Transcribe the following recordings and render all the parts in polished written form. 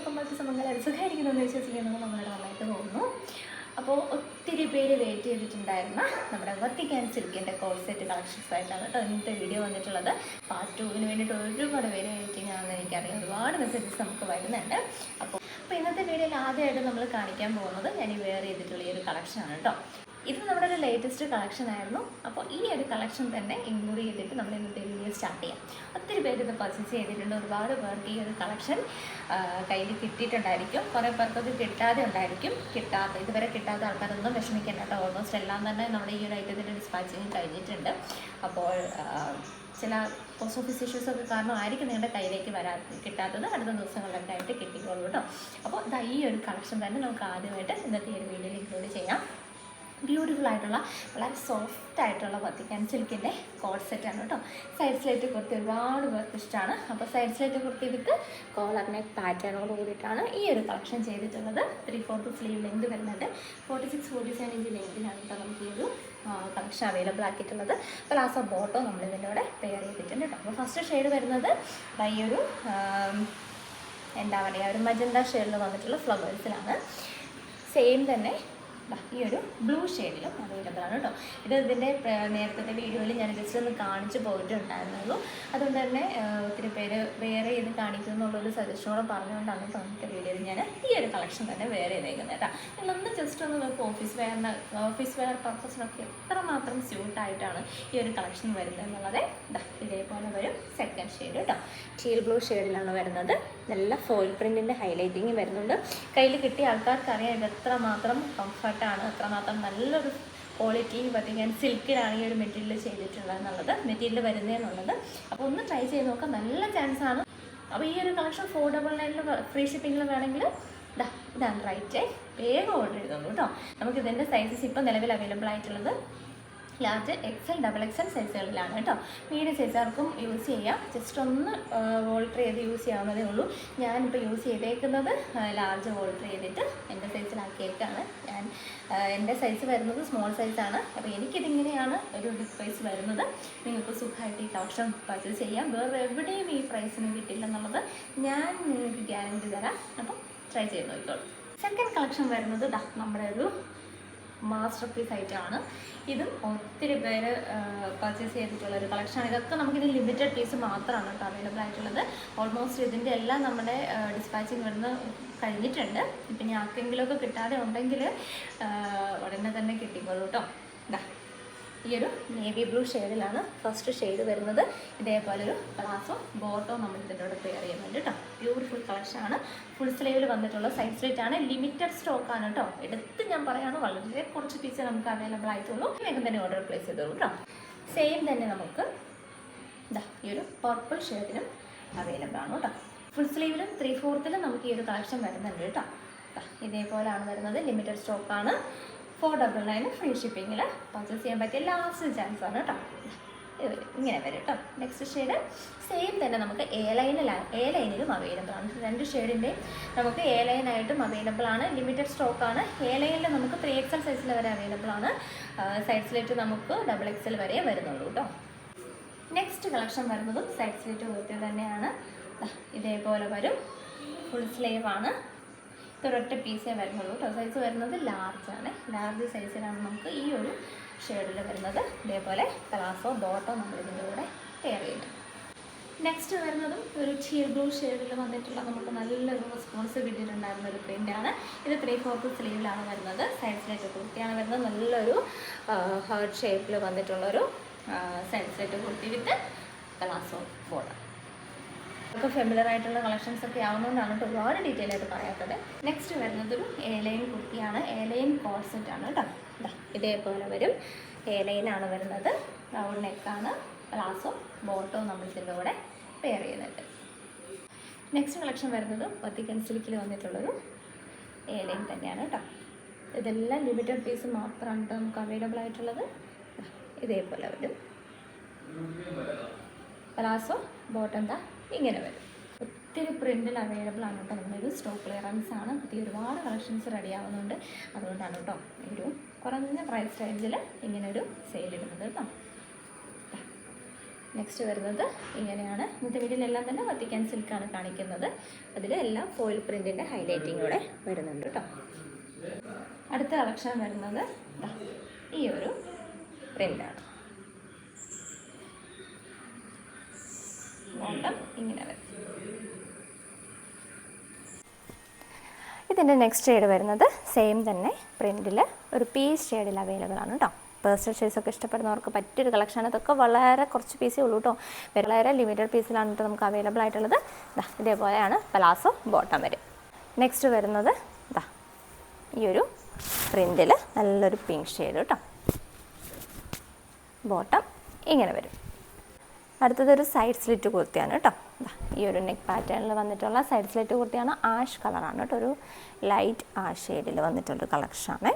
എല്ലാവർക്കും മറ്റു സമയങ്ങളിൽ സുഖമായിരിക്കണമെന്ന് വിശ്വസിക്കുന്നത് നമ്മളുടെ നന്നായിട്ട് തോന്നുന്നു. അപ്പോൾ ഒത്തിരി പേര് വെയിറ്റ് ചെയ്തിട്ടുണ്ടായിരുന്ന നമ്മുടെ വത്തിക്കാൻ സിൽക്കിൻ്റെ കോഡ് സെറ്റ് കളക്ഷൻസ് ആയിട്ടാണ് കേട്ടോ ഇന്നത്തെ വീഡിയോ വന്നിട്ടുള്ളത്. പാർട്ട് 2 വേണ്ടിയിട്ട് ഒരുപാട് പേര് വെയിറ്റിംഗ് ആണെന്ന് എനിക്കറിയാം. ഒരുപാട് മെസ്സേജസ് നമുക്ക് വരുന്നുണ്ട്. അപ്പോൾ ഇന്നത്തെ വീഡിയോയിൽ ആദ്യമായിട്ട് നമ്മൾ കാണിക്കാൻ പോകുന്നത് ഞാൻ വെയർ ചെയ്തിട്ടുള്ള ഈ ഒരു കളക്ഷനാണ് കേട്ടോ. ഇത് നമ്മുടെ ഒരു ലേറ്റസ്റ്റ് കളക്ഷൻ ആയിരുന്നു. അപ്പോൾ ഈ ഒരു കളക്ഷൻ തന്നെ ഇൻക്ലൂഡ് ചെയ്തിട്ട് നമ്മൾ ഇന്നത്തെ വീഡിയോ സ്റ്റാർട്ട് ചെയ്യാം. ഒത്തിരി പേര് ഇത് പർച്ചേസ് ചെയ്തിട്ടുണ്ട്. ഒരുപാട് പേർക്ക് ഈ ഒരു കളക്ഷൻ കയ്യിൽ കിട്ടിയിട്ടുണ്ടായിരിക്കും. കുറേ പേർക്കൊക്കെ കിട്ടാതെ ഉണ്ടായിരിക്കും. ഇതുവരെ കിട്ടാത്ത ആൾക്കാരൊന്നും വിഷമിക്കേണ്ട കേട്ടോ. ഓൾമോസ്റ്റ് എല്ലാം തന്നെ നമ്മുടെ ഈ ഒരു ഐറ്റത്തിൻ്റെ ഡിസ്പാച്ചിങ് കഴിഞ്ഞിട്ടുണ്ട്. അപ്പോൾ ചില പോസ്റ്റ് ഓഫീസ് ഇഷ്യൂസൊക്കെ കാരണമായിരിക്കും നിങ്ങളുടെ കയ്യിലേക്ക് കിട്ടാത്തത്. അടുത്ത ദിവസങ്ങളിലൊക്കെ ആയിട്ട് കിട്ടിക്കോളൂ കേട്ടോ. അപ്പോൾ ഈ ഒരു കളക്ഷൻ തന്നെ നമുക്ക് ആദ്യമായിട്ട് ഇന്നത്തെ ഈ ഒരു വീഡിയോയിൽ ഇൻക്ലൂഡ് ചെയ്യാം. ബ്യൂട്ടിഫുൾ ആയിട്ടുള്ള വളരെ സോഫ്റ്റ് ആയിട്ടുള്ള വത്തിക്കാൻ സിൽക്കിൻ്റെ കോഡ് സെറ്റാണ് കേട്ടോ. സൈഡ് സ്ലേറ്റ് കുർത്തി ഒരുപാട് പേർക്ക് ഇഷ്ടമാണ്. അപ്പോൾ സൈഡ് സ്ലേറ്റ് കുർത്തി വിത്ത് കോളർ നെക്ക് പാറ്റേണോട് കൂടിയിട്ടാണ് ഈ ഒരു കളക്ഷൻ ചെയ്തിട്ടുള്ളത്. 3/4 സ്ലീവ് ലെങ്ത് വരുന്നുണ്ട്. 46-47 ഇഞ്ച് ലെങ്തിലാണ് കേട്ടോ നമുക്ക് ഈ ഒരു കളക്ഷൻ അവൈലബിൾ ആക്കിയിട്ടുള്ളത്. പ്ലാസോ ബോട്ടോ നമ്മളിതിൻ്റെ കൂടെ പെയർ ചെയ്തിട്ടുണ്ട് കേട്ടോ. അപ്പോൾ ഫസ്റ്റ് ഷെയ്ഡ് വരുന്നത് ഈ ഒരു എന്താ പറയുക ഒരു മജന്ത ഷെയ്ഡിൽ വന്നിട്ടുള്ള ഫ്ലവേഴ്സിലാണ്. സെയിം തന്നെ ഈ ഒരു ബ്ലൂ ഷെയ്ഡിലും അവൈലബിൾ ആണ് കേട്ടോ. ഇതിൻ്റെ നേരത്തെ വീഡിയോയിൽ ഞാൻ ജസ്റ്റ് ഒന്ന് കാണിച്ച് പോയിട്ടുണ്ടായിരുന്നുള്ളൂ. അതുകൊണ്ട് തന്നെ ഒത്തിരി പേര് വേറെ ചെയ്ത് കാണിക്കുന്നു എന്നുള്ളൊരു സജഷനോടെ പറഞ്ഞുകൊണ്ടാണ് കേട്ടോ ഇന്നത്തെ വീഡിയോയിൽ ഞാൻ ഈ ഒരു കളക്ഷൻ തന്നെ വേറെ ചെയ്തേക്കുന്നത് കേട്ടോ. നിങ്ങളൊന്ന് ജസ്റ്റ് ഒന്ന് നോക്കുക ഓഫീസ് വെയർ പർപ്പസിനൊക്കെ എത്രമാത്രം സ്യൂട്ടായിട്ടാണ് ഈ ഒരു കളക്ഷൻ വരുന്നത് എന്നുള്ളത്. ഇതേപോലെ വരും. സെക്കൻഡ് ഷെയ്ഡ് കേട്ടോ. ടീൽ ബ്ലൂ ഷെയ്ഡിലാണ് വരുന്നത്. നല്ല ഫോയിൽ പ്രിൻറ്റിൻ്റെ ഹൈലൈറ്റിങ് വരുന്നുണ്ട്. കയ്യിൽ കിട്ടിയ ആൾക്കാർക്കറിയാം ഇത് എത്രമാത്രം കംഫർട്ടാണ്, എത്രമാത്രം നല്ലൊരു ക്വാളിറ്റി വത്തിക്കാൻ സിൽക്കിലാണ് ഈ ഒരു മെറ്റീരിയൽ ചെയ്തിട്ടുള്ളത് എന്നുള്ളത്, മെറ്റീരിയൽ വരുന്നതെന്നുള്ളത്. അപ്പോൾ ഒന്ന് ട്രൈ ചെയ്ത് നോക്കാം. നല്ല ചാൻസാണ്. അപ്പോൾ ഈ ഒരു കളക്ഷൻ 499 ഫ്രീ ഷിപ്പിങ്ങിൽ വേണമെങ്കിൽ ഇതാണ് റൈറ്റ്. വേഗം ഓർഡർ ചെയ്തോളൂ കേട്ടോ. നമുക്ക് ഇതിൻ്റെ സൈസസ് ഇപ്പോൾ നിലവിൽ അവൈലബിൾ ആയിട്ടുള്ളത് ലാർജ്, XL, XXL സൈസുകളിലാണ് കേട്ടോ. മീഡിയം സൈസുകാർക്കും യൂസ് ചെയ്യാം. ജസ്റ്റ് ഒന്ന് വോൾട്ടർ ചെയ്ത് യൂസ് ചെയ്യാവുന്നതേ ഉള്ളൂ. ഞാനിപ്പോൾ യൂസ് ചെയ്തേക്കുന്നത് ലാർജ് വോൾട്ടർ ചെയ്തിട്ട് എൻ്റെ സൈസിലാക്കിയേക്കാണ്. എൻ്റെ സൈസ് വരുന്നത് സ്മോൾ സൈസാണ്. അപ്പോൾ എനിക്കിതിങ്ങനെയാണ് ഒരു ഡിസ്പ്രൈസ് വരുന്നത്. നിങ്ങൾക്ക് സുഖമായിട്ട് ഈ കളക്ഷൻ പർച്ചേസ് ചെയ്യാം. വേറെ എവിടെയും ഈ പ്രൈസിന് കിട്ടില്ല എന്നുള്ളത് ഞാൻ നിങ്ങൾക്ക് ഗ്യാരണ്ടി തരാം. അപ്പം ട്രൈ ചെയ്ത് നോക്കിക്കോളൂ. സെക്കൻഡ് കളക്ഷൻ വരുന്നത് നമ്മുടെ ഒരു മാസ്റ്റർ പീസ് ഐറ്റമാണ്. ഇതും ഒത്തിരി പേര് പർച്ചേസ് ചെയ്തിട്ടുള്ള ഒരു കളക്ഷനാണ്. ഇതൊക്കെ നമുക്കിത് ലിമിറ്റഡ് പീസ് മാത്രമാണ് കേട്ടോ അവൈലബിൾ ആയിട്ടുള്ളത്. ഓൾമോസ്റ്റ് ഇതിൻ്റെ എല്ലാം നമ്മുടെ ഡിസ്പാച്ചിങ് വരുന്ന കഴിഞ്ഞിട്ടുണ്ട്. ഇപ്പം ഇനി ആർക്കെങ്കിലുമൊക്കെ കിട്ടാതെ ഉണ്ടെങ്കിൽ ഉടനെ തന്നെ കിട്ടിക്കോളൂ കേട്ടോ. ഈ ഒരു നേവി ബ്ലൂ ഷെയ്ഡിലാണ് ഫസ്റ്റ് ഷെയ്ഡ് വരുന്നത്. ഇതേപോലൊരു പ്ലാസോ ബോട്ടോ നമ്മൾ ഇതിൻ്റെ കൂടെ പെയർ ചെയ്യുന്നുണ്ട് കേട്ടോ. ബ്യൂട്ടിഫുൾ കളക്ഷനാണ്. ഫുൾ സ്ലീവിൽ വന്നിട്ടുള്ള സൈഡ് സ്ലേറ്റ് ആണ്. ലിമിറ്റഡ് സ്റ്റോക്കാണ് കേട്ടോ. എടുത്ത് ഞാൻ പറയുകയാണ് വളരെ കുറച്ച് പീസ് നമുക്ക് അവൈലബിൾ ആയിട്ടുള്ളൂ. വേഗം തന്നെ ഓർഡർ പ്ലേസ് ചെയ്തോളൂ കേട്ടോ. സെയിം തന്നെ നമുക്ക് ഈ ഒരു പർപ്പിൾ ഷെയ്ഡിനും അവൈലബിൾ ആണ് കേട്ടോ. ഫുൾ സ്ലീവിലും 3/4 നമുക്ക് ഈ ഒരു കളക്ഷൻ വരുന്നുണ്ട് കേട്ടോ. ഇതേപോലെയാണ് വരുന്നത്. ലിമിറ്റഡ് സ്റ്റോക്കാണ്. 499 ഫ്രീ ഷിപ്പിങ്ങിൽ പർച്ചേസ് ചെയ്യാൻ പറ്റിയ ലാസ്റ്റ് ചാൻസാണ് കേട്ടോ. ഇങ്ങനെ വരും കേട്ടോ. നെക്സ്റ്റ് ഷെയ്ഡ് സെയിം തന്നെ നമുക്ക് എ ലൈനിലും അവൈലബിൾ ആണ്. 2 ഷെയ്ഡിൻ്റെയും നമുക്ക് എ ലൈനായിട്ടും അവൈലബിൾ ആണ്. ലിമിറ്റഡ് സ്റ്റോക്കാണ്. എ ലൈനിൽ നമുക്ക് 3XL സൈസിൽ വരെ അവൈലബിൾ ആണ്. സൈഡ് സ്ലേറ്റ് നമുക്ക് XXL വരെ വരുന്നുള്ളൂ കേട്ടോ. നെക്സ്റ്റ് കളക്ഷൻ വരുന്നതും സൈഡ് സ്ലേറ്റ് പോയിട്ട് തന്നെയാണ്. ഇതേപോലെ വരും. ഫുൾ സ്ലീവ് ആണ്. ഇതൊരൊറ്റ പീസേ വരുന്നുള്ളൂ കേട്ടോ. സൈസ് വരുന്നത് ലാർജാണ്. ലാർജ് സൈസിലാണ് നമുക്ക് ഈ ഒരു ഷെയ്ഡിൽ വരുന്നത്. ഇതേപോലെ പ്ലാസോ ബോട്ടോ നമ്മളിതിൻ്റെ കൂടെ പെയർ ചെയ്യും. നെക്സ്റ്റ് വരുന്നതും ഒരു ടീൽ ബ്ലൂ ഷെയ്ഡിൽ വന്നിട്ടുള്ള നമുക്ക് നല്ലൊരു റെസ്പോൺസ് കിട്ടിയിട്ടുണ്ടായിരുന്ന ഒരു പ്രിൻ്റാണ്. ഇത് 3/4 സ്ലീവിലാണ് വരുന്നത്. സൈഡ് സ്ലേറ്റ് കുർത്തിയാണ് വരുന്നത്. നല്ലൊരു ഹാർട്ട് ഷേപ്പിൽ വന്നിട്ടുള്ളൊരു സൈഡ് സ്ലേറ്റ് കുർത്തി വിത്ത് പ്ലാസോ ബോട്ടോ. ഒക്കെ ഫെമിലർ ആയിട്ടുള്ള കളക്ഷൻസ് ഒക്കെ ആവുന്നതുകൊണ്ടാണ് ഒരുപാട് ഡീറ്റെയിൽ ആയിട്ട് പറയാത്തത്. നെക്സ്റ്റ് വരുന്നത് ഒരു എലൈൻ കുർത്തിയാണ്. എലൈൻ കോഡ് സെറ്റാണ് കേട്ടോ. ഇതേപോലെ വരും. എലൈനാണ് വരുന്നത്. റൗണ്ട് നെക്കാണ്. പ്ലാസോ ബോട്ടോ നമ്മൾ ഇതിൻ്റെ കൂടെ പെയർ ചെയ്യുന്നുണ്ട്. നെക്സ്റ്റ് കളക്ഷൻ വരുന്നത് വത്തിക്കാൻ സിൽക്കിൽ വന്നിട്ടുള്ളൊരു എലൈൻ തന്നെയാണ് കേട്ടോ. ഇതെല്ലാം ലിമിറ്റഡ് പീസ് മാത്രമാണ് കേട്ടോ നമുക്ക് അവൈലബിൾ ആയിട്ടുള്ളത്. ഇതേപോലെ വരും. പ്ലാസോ ബോട്ടം ഇങ്ങനെ വരും. ഒത്തിരി പ്രിൻറ്റിൽ അവൈലബിൾ ആണ് കേട്ടോ. നമ്മളൊരു സ്റ്റോക്ക് ക്ലിയറൻസ് ആണ്. പുതിയ ഒരുപാട് കളക്ഷൻസ് റെഡി ആവുന്നുണ്ട്. അതുകൊണ്ടാണ് കേട്ടോ ഒരു കുറഞ്ഞ പ്രൈസ് റേഞ്ചിൽ ഇങ്ങനൊരു സെയിൽ ഇടുന്നത് കേട്ടോ. നെക്സ്റ്റ് വരുന്നത് ഇങ്ങനെയാണ്. ഇന്നത്തെ വീഡിയോയിലെല്ലാം തന്നെ വത്തിക്കാൻ സിൽക്കാണ് കാണിക്കുന്നത്. അതിൽ എല്ലാം ഫോയിൽ പ്രിൻറ്റിൻ്റെ ഹൈലൈറ്റിങ്ങോടെ വരുന്നുണ്ട് കേട്ടോ. അടുത്ത കളക്ഷൻ വരുന്നത് ഈ ഒരു പ്രിൻ്റാണ്. ബോട്ടം ഇങ്ങനെ വരും. ഇതിൻ്റെ നെക്സ്റ്റ് ഷെയ്ഡ് വരുന്നത് സെയിം തന്നെ പ്രിൻറ്റിൽ ഒരു പീസ് ഷെയ്ഡിൽ അവൈലബിൾ ആണ് കേട്ടോ. പേഴ്സണൽ ഷെയ്ഡ്സൊക്കെ ഇഷ്ടപ്പെടുന്നവർക്ക് പറ്റിയൊരു കളക്ഷനാണ്. ഇതൊക്കെ വളരെ കുറച്ച് പീസേ ഉള്ളൂ കേട്ടോ. വളരെ ലിമിറ്റഡ് പീസിലാണ് കേട്ടോ നമുക്ക് അവൈലബിൾ ആയിട്ടുള്ളത്. ഇതേപോലെയാണ് പലാസോ ബോട്ടം വരും. നെക്സ്റ്റ് വരുന്നത് ഈ ഒരു പ്രിൻറ്റിൽ നല്ലൊരു പിങ്ക് ഷെയ്ഡ് കേട്ടോ. ബോട്ടം ഇങ്ങനെ വരും. അടുത്തതൊരു സൈഡ് സ്ലിറ്റ് കുർത്തിയാണ് കേട്ടോ. ഈ ഒരു നെക്ക് പാറ്റേണിൽ വന്നിട്ടുള്ള സൈഡ് സ്ലിറ്റ് കുർത്തിയാണ്. ആഷ് കളറാണ് കേട്ടോ. ഒരു ലൈറ്റ് ആഷ് ഷെയ്ഡിൽ വന്നിട്ടുള്ളൊരു കളക്ഷനാണ്.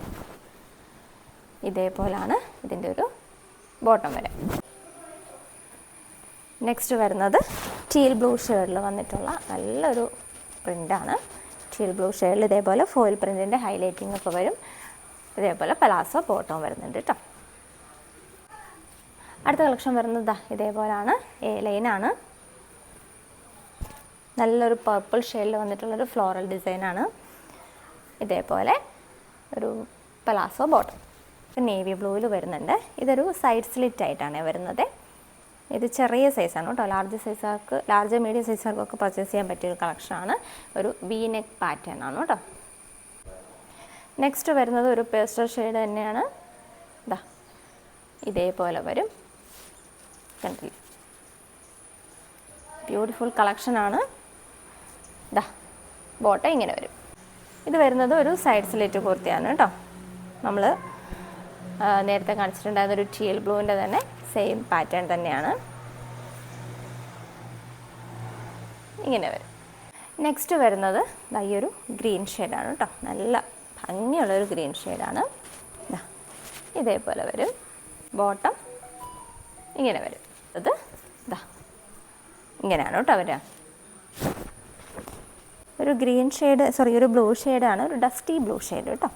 ഇതേപോലാണ് ഇതിൻ്റെ ഒരു ബോട്ടം വരെ. നെക്സ്റ്റ് വരുന്നത് ടീൽ ബ്ലൂ ഷെയ്ഡിൽ വന്നിട്ടുള്ള നല്ലൊരു പ്രിൻ്റാണ്. ടീൽ ബ്ലൂ ഷെയ്ഡിൽ ഇതേപോലെ ഫോയിൽ പ്രിൻറ്റിൻ്റെ ഹൈലൈറ്റിംഗ് ഒക്കെ വരും. ഇതേപോലെ പലാസോ ബോട്ടം വരുന്നുണ്ട് കേട്ടോ. അടുത്ത കളക്ഷൻ വരുന്നത് ഇതേപോലാണ്. എ ലൈനാണ്. നല്ലൊരു പർപ്പിൾ ഷെയ്ഡിൽ വന്നിട്ടുള്ളൊരു ഫ്ലോറൽ ഡിസൈനാണ്. ഇതേപോലെ ഒരു പലാസോ ബോട്ടം നേവി ബ്ലൂവിൽ വരുന്നുണ്ട്. ഇതൊരു സൈഡ് സ്ലിറ്റ് ആയിട്ടാണ് വരുന്നത്. ഇത് ചെറിയ സൈസാണ് കേട്ടോ. ലാർജ് മീഡിയം സൈസുകാർക്കൊക്കെ പർച്ചേസ് ചെയ്യാൻ പറ്റിയൊരു കളക്ഷനാണ്. ഒരു വി നെക്ക് പാറ്റേൺ ആണ് കേട്ടോ. നെക്സ്റ്റ് വരുന്നത് ഒരു പേസ്റ്റൽ ഷെയ്ഡ് തന്നെയാണ്. ഇതേപോലെ വരും. കണ്ടില്ലേ, ബ്യൂട്ടിഫുൾ കളക്ഷനാണ്. ബോട്ടം ഇങ്ങനെ വരും. ഇത് വരുന്നത് ഒരു സൈഡ് സ്ലിറ്റ് കുർത്തിയാണ് കേട്ടോ. നമ്മൾ നേരത്തെ കാണിച്ചിട്ടുണ്ടായിരുന്ന ഒരു ടീൽ ബ്ലൂവിൻ്റെ തന്നെ സെയിം പാറ്റേൺ തന്നെയാണ്. ഇങ്ങനെ വരും. നെക്സ്റ്റ് വരുന്നത് ഈ ഒരു ഗ്രീൻ ഷെയ്ഡാണ് കേട്ടോ. നല്ല ഭംഗിയുള്ളൊരു ഗ്രീൻ ഷെയ്ഡാണ്. ഇതേപോലെ വരും. ബോട്ടം ഇങ്ങനെ വരും. അത് ഇങ്ങനെയാണ് കേട്ടോ വരിക. ഒരു ഗ്രീൻ ഷെയ്ഡ് ഒരു ബ്ലൂ ഷെയ്ഡാണ്. ഒരു ഡസ്റ്റി ബ്ലൂ ഷെയ്ഡ് കേട്ടോ.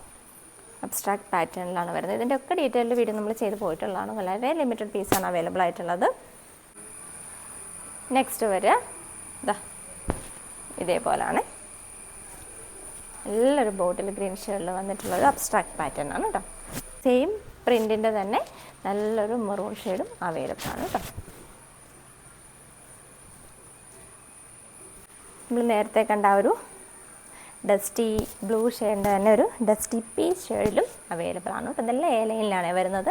അബ്സ്ട്രാക്ട് പാറ്റേണിലാണ് വരുന്നത്. ഇതിൻ്റെ ഒക്കെ ഡീറ്റെയിൽഡ് വീഡിയോ നമ്മൾ ചെയ്ത് പോയിട്ടുള്ളതാണ്. വളരെ ലിമിറ്റഡ് പീസാണ് അവൈലബിൾ ആയിട്ടുള്ളത്. നെക്സ്റ്റ് വരിക ഇതേപോലാണ്. നല്ലൊരു ബോട്ടിൽ ഗ്രീൻ ഷെയ്ഡിൽ വന്നിട്ടുള്ളൊരു അബ്സ്ട്രാക്ട് പാറ്റേൺ ആണ് കേട്ടോ. സെയിം പ്രിൻറ്റിൻ്റെ തന്നെ നല്ലൊരു മെറൂൺ ഷെയ്ഡും അവൈലബിൾ ആണ് കേട്ടോ. നമ്മൾ നേരത്തെ കണ്ട ഒരു ഡസ്റ്റി ബ്ലൂ ഷെയ്ഡിൻ്റെ തന്നെ ഒരു ഡസ്റ്റി പീച്ച് ഷെയ്ഡിലും അവൈലബിൾ ആണ് കേട്ടോ. ഇതെല്ലാം എ ലൈനിലാണ് വരുന്നത്.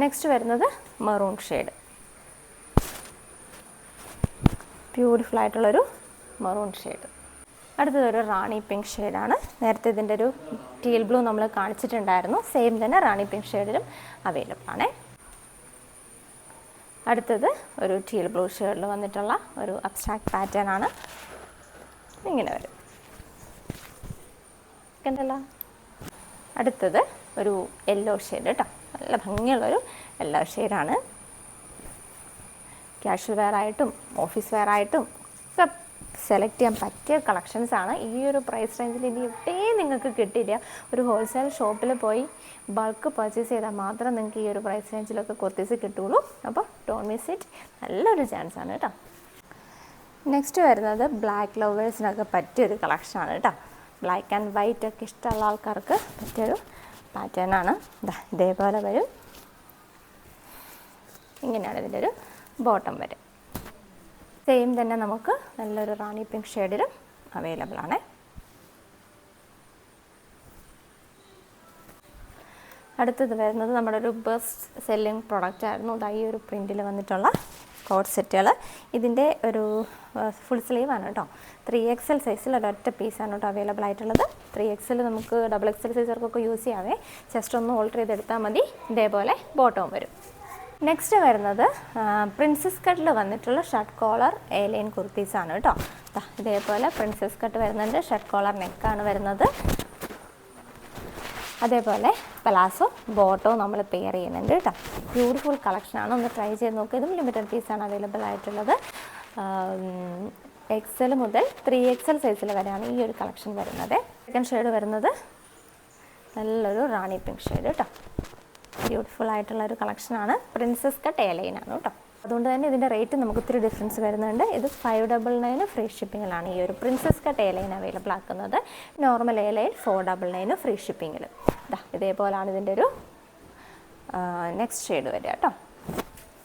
നെക്സ്റ്റ് വരുന്നത് മെറൂൺ ഷെയ്ഡ്. ബ്യൂട്ടിഫുൾ ആയിട്ടുള്ളൊരു മെറൂൺ ഷെയ്ഡ്. അടുത്തതൊരു റാണി പിങ്ക് ഷെയ്ഡാണ്. നേരത്തെ ഇതിൻ്റെ ഒരു ടീൽ ബ്ലൂ നമ്മൾ കാണിച്ചിട്ടുണ്ടായിരുന്നു. സെയിം തന്നെ റാണി പിങ്ക് ഷെയ്ഡിലും അവൈലബിൾ ആണ്. അടുത്തത് ഒരു ടീൽ ബ്ലൂ ഷെയ്ഡിൽ വന്നിട്ടുള്ള ഒരു അബ്സ്ട്രാക്ട് പാറ്റേൺ ആണ്. ഇങ്ങനെ വരും. കണ്ടല്ലോ. അടുത്തത് ഒരു യെല്ലോ ഷെയ്ഡ് കേട്ടോ. നല്ല ഭംഗിയുള്ളൊരു യെല്ലോ ഷെയ്ഡാണ്. ക്യാഷ്വൽ വെയർ ആയിട്ടും ഓഫീസ് വെയർ ആയിട്ടും ഒക്കെ സെലക്ട് ചെയ്യാൻ പറ്റിയ കളക്ഷൻസാണ്. ഈ ഒരു പ്രൈസ് റേഞ്ചിൽ ഇനി എവിടെയും നിങ്ങൾക്ക് കിട്ടില്ല. ഒരു ഹോൾസെയിൽ ഷോപ്പിൽ പോയി ബൾക്ക് പർച്ചേസ് ചെയ്താൽ മാത്രം നിങ്ങൾക്ക് ഈ ഒരു പ്രൈസ് റേഞ്ചിലൊക്കെ കുർത്തീസ് കിട്ടുള്ളൂ. അപ്പോൾ ഡോണ്ട് മിസ് ഇറ്റ്. നല്ലൊരു ചാൻസാണ് കേട്ടോ. നെക്സ്റ്റ് വരുന്നത് ബ്ലാക്ക് ലവേഴ്സിനൊക്കെ പറ്റിയൊരു കളക്ഷനാണ് കേട്ടോ. ബ്ലാക്ക് ആൻഡ് വൈറ്റ് ഒക്കെ ഇഷ്ടമുള്ള ആൾക്കാർക്ക് പറ്റിയൊരു പാറ്റേൺ ആണ്. ഇതേപോലെ വരും. ഇങ്ങനെയാണ് ഇതിൻ്റെ ഒരു ബോട്ടം വരും. സെയിം തന്നെ നമുക്ക് നല്ലൊരു റാണി പിങ്ക് ഷെയ്ഡിലും അവൈലബിൾ ആണ്. അടുത്തത് വരുന്നത് നമ്മുടെ ഒരു ബെസ്റ്റ് സെല്ലിംഗ് പ്രൊഡക്റ്റ് ആയിരുന്നു. ഈ ഒരു പ്രിൻറ്റിൽ വന്നിട്ടുള്ള കോട്ട് സെറ്റുകൾ. ഇതിൻ്റെ ഒരു ഫുൾ സ്ലീവാണ് കേട്ടോ. 3XL സൈസിൽ ഒരൊറ്റ പീസാണ് കേട്ടോ അവൈലബിൾ ആയിട്ടുള്ളത്. 3XL നമുക്ക് XXL സൈസുകാർക്കൊക്കെ യൂസ് ചെയ്യാവേ. ജസ്റ്റ് ഒന്ന് ഓൾട്ടർ ചെയ്തെടുത്താൽ മതി. ഇതേപോലെ ബോട്ടവും വരും. നെക്സ്റ്റ് വരുന്നത് പ്രിൻസസ് കട്ടിൽ വന്നിട്ടുള്ള ഷർട്ട് കോളർ എ ലൈൻ കുർത്തീസാണ് കേട്ടോ. ഇതേപോലെ പ്രിൻസസ് കട്ട് വരുന്നുണ്ട്. ഷർട്ട് കോളർ നെക്കാണ് വരുന്നത്. അതേപോലെ പലാസോ ബോട്ടോ നമ്മൾ പെയർ ചെയ്യുന്നുണ്ട് കേട്ടോ. ബ്യൂട്ടിഫുൾ കളക്ഷനാണ്. ഒന്ന് ട്രൈ ചെയ്ത് നോക്കുക. ഇതും ലിമിറ്റഡ് പീസാണ് അവൈലബിൾ ആയിട്ടുള്ളത്. XL മുതൽ 3XL സൈസിൽ വരെയാണ് ഈ ഒരു കളക്ഷൻ വരുന്നത്. സെക്കൻഡ് ഷെയ്ഡ് വരുന്നത് നല്ലൊരു റാണി പിങ്ക് ഷെയ്ഡ് കേട്ടോ. ബ്യൂട്ടിഫുൾ ആയിട്ടുള്ളൊരു കളക്ഷനാണ്. പ്രിൻസസ് കട്ട് എ ലൈനാണ് കേട്ടോ. അതുകൊണ്ട് തന്നെ ഇതിൻ്റെ റേറ്റ് നമുക്ക് ഒത്തിരി ഡിഫറൻസ് വരുന്നുണ്ട്. ഇത് 599 ഫ്രീ ഷിപ്പിങ്ങിലാണ് ഈ ഒരു princess cut A line available ആക്കുന്നത്. നോർമൽ എ ലൈൻ 499 ഫ്രീ ഷിപ്പിങ്ങിൽ. ഇതേപോലാണ് ഇതിൻ്റെ ഒരു നെക്സ്റ്റ് ഷെയ്ഡ് വരിക കേട്ടോ.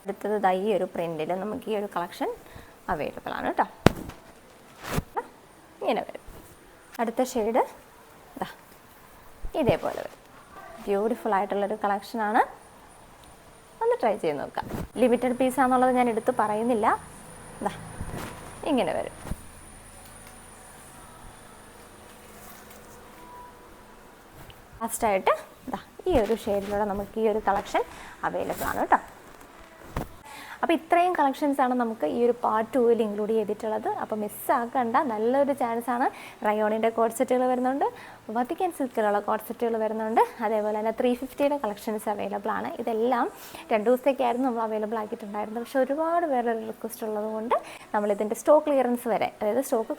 അടുത്തത് ഈ ഒരു പ്രിൻറ്റിൽ നമുക്ക് ഈ ഒരു കളക്ഷൻ അവൈലബിൾ ആണ് കേട്ടോ. ഇങ്ങനെ വരും. അടുത്ത ഷെയ്ഡ് ഇതേപോലെ വരും. ബ്യൂട്ടിഫുൾ ആയിട്ടുള്ളൊരു കളക്ഷനാണ്. ഒന്ന് ട്രൈ ചെയ്ത് നോക്കാം. ലിമിറ്റഡ് പീസാണെന്നുള്ളത് ഞാൻ എടുത്ത് പറയുന്നില്ല. ഇങ്ങനെ വരും. ലാസ്റ്റായിട്ട് ഈ ഒരു ഷെയ്ഡിലൂടെ നമുക്ക് ഈ ഒരു കളക്ഷൻ അവൈലബിൾ ആണ് കേട്ടോ. അപ്പോൾ ഇത്രയും കളക്ഷൻസാണ് നമുക്ക് ഈ ഒരു പാർട്ട് 2-ൽ ഇൻക്ലൂഡ് ചെയ്തിട്ടുള്ളത്. അപ്പോൾ മിസ്സാക്കണ്ട, നല്ലൊരു ചാൻസാണ്. റയോണിൻ്റെ കോഡ് സെറ്റുകൾ വരുന്നുണ്ട്, വത്തിക്കാൻ സിൽക്കിലുള്ള കോഡ് സെറ്റുകൾ വരുന്നുണ്ട്, അതേപോലെ തന്നെ 350യുടെ കളക്ഷൻസ് അവൈലബിൾ ആണ്. ഇതെല്ലാം 2 ദിവസത്തേക്കായിരുന്നു നമ്മൾ അവൈലബിൾ ആക്കിയിട്ടുണ്ടായിരുന്നത്. പക്ഷേ ഒരുപാട് പേരുടെ റിക്വസ്റ്റ് ഉള്ളത് കൊണ്ട് നമ്മളിതിൻ്റെ സ്റ്റോക്ക് ക്ലിയറൻസ് വരെ, അതായത് സ്റ്റോക്ക്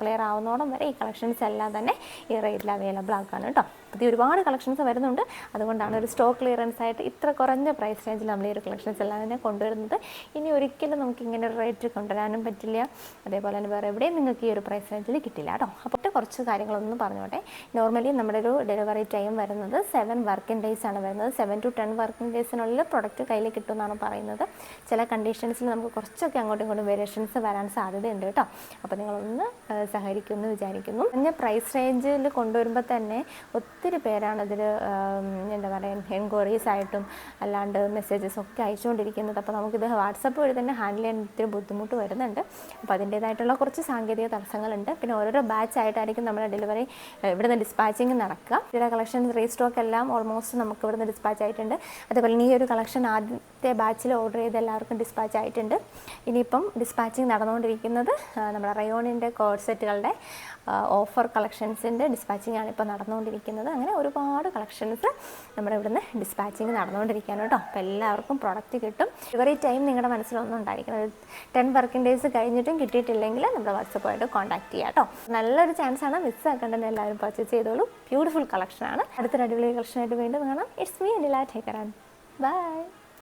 ക്ലിയർ ആവുന്നോളം വരെ ഈ കളക്ഷൻസ് എല്ലാം തന്നെ ഈ റേറ്റിൽ അവൈലബിൾ ആക്കുകയാണ് കേട്ടോ. പുതിയ ഒരുപാട് കളക്ഷൻസ് വരുന്നുണ്ട്. അതുകൊണ്ടാണ് ഒരു സ്റ്റോക്ക് ക്ലിയറൻസ് ആയിട്ട് ഇത്ര കുറഞ്ഞ പ്രൈസ് റേഞ്ചിൽ നമ്മൾ ഈ ഒരു കളക്ഷൻസ് എല്ലാം തന്നെ കൊണ്ടുവരുന്നത്. ഇനി ഒരിക്കലും നമുക്ക് ഇങ്ങനെ ഒരു റേറ്റ് കൊണ്ടുവരാനും പറ്റില്ല. അതേപോലെ തന്നെ വേറെ എവിടെയും നിങ്ങൾക്ക് ഈ ഒരു പ്രൈസ് റേഞ്ചിൽ കിട്ടില്ല കേട്ടോ. അപ്പോൾ കുറച്ച് കാര്യങ്ങളൊന്നും പറഞ്ഞോട്ടെ. നോർമലി നമ്മുടെ ഒരു ഡെലിവറി ടൈം വരുന്നത് 7 വർക്കിംഗ് ഡേയ്സ് ആണ് വരുന്നത്. 7 to 10 വർക്കിംഗ് ഡേയ്സിനുള്ളിൽ പ്രൊഡക്റ്റ് കയ്യിൽ കിട്ടുമെന്നാണ് പറയുന്നത്. ചില കണ്ടീഷൻസിൽ നമുക്ക് കുറച്ചൊക്കെ അങ്ങോട്ടും ഇങ്ങോട്ടും വേരിയേഷൻസ് വരാൻ സാധ്യതയുണ്ട് കേട്ടോ. അപ്പോൾ നിങ്ങളൊന്ന് സഹകരിക്കുമെന്ന് വിചാരിക്കുന്നു. പിന്നെ പ്രൈസ് റേഞ്ചിൽ കൊണ്ടുവരുമ്പോൾ തന്നെ ഒത്തിരി പേരാണ് ഇതിൽ എന്താ പറയുക എൻക്വയറീസ് ആയിട്ടും അല്ലാണ്ട് മെസ്സേജസ് ഒക്കെ അയച്ചുകൊണ്ടിരിക്കുന്നത്. അപ്പോൾ നമുക്കിത് വാട്സപ്പ് വഴി തന്നെ ഹാൻഡിൽ ചെയ്യാൻ ഒത്തിരി ബുദ്ധിമുട്ട് വരുന്നുണ്ട്. അപ്പോൾ അതിൻ്റേതായിട്ടുള്ള കുറച്ച് സാങ്കേതിക തടസ്സങ്ങളുണ്ട്. പിന്നെ ഓരോരോ ബാച്ച് ആയിട്ടായിരിക്കും നമ്മുടെ ഡെലിവറി ഇവിടുന്ന് ഡിസ്പാച്ചിങ് നടക്കുക. ഇതിൻ്റെ കളക്ഷൻ റീസ്റ്റോക്ക് എല്ലാം ഓൾമോസ്റ്റ് നമുക്ക് ഇവിടുന്ന് ഡിസ്പാച്ച് ആയിട്ടുണ്ട്. അതേപോലെ ഈ ഒരു കളക്ഷൻ ആദ്യത്തെ ബാച്ചിൽ ഓർഡർ ചെയ്ത് എല്ലാവർക്കും ഡിസ്പാച്ച് ആയിട്ടുണ്ട്. ഇനിയിപ്പം ഡിസ്പാച്ചിങ് നടന്നുകൊണ്ടിരിക്കുന്നത് നമ്മുടെ റയോണിൻ്റെ കോഡ് സെറ്റുകളുടെ ഓഫർ കളക്ഷൻസിൻ്റെ ഡിസ്പാച്ചിങ് ആണ് ഇപ്പോൾ നടന്നുകൊണ്ടിരിക്കുന്നത്. അങ്ങനെ ഒരുപാട് കളക്ഷൻസ് നമ്മുടെ ഇവിടുന്ന് ഡിസ്പാച്ചിങ് നടന്നുകൊണ്ടിരിക്കുകയാണ് കേട്ടോ. അപ്പോൾ എല്ലാവർക്കും പ്രോഡക്റ്റ് കിട്ടും. ഡെലിവറി ടൈം നിങ്ങളുടെ മനസ്സിലൊന്നും ഉണ്ടായിരിക്കണം. 10 വർക്കിംഗ് ഡേയ്സ് കഴിഞ്ഞിട്ടും കിട്ടിയിട്ടില്ലെങ്കിൽ നമ്മുടെ വാട്സപ്പായിട്ട് കോൺടാക്ട് ചെയ്യാം കേട്ടോ. നല്ലൊരു ചാൻസാണ്, മിസ്സാക്കേണ്ടത്. എല്ലാവരും പർച്ചേസ് ചെയ്തോളൂ. ബ്യൂട്ടിഫുൾ കളക്ഷനാണ്. അടുത്തൊരു അടിപൊളി കളക്ഷനായിട്ട് വീണ്ടും കാണാം. It's me Anila. Take care. By.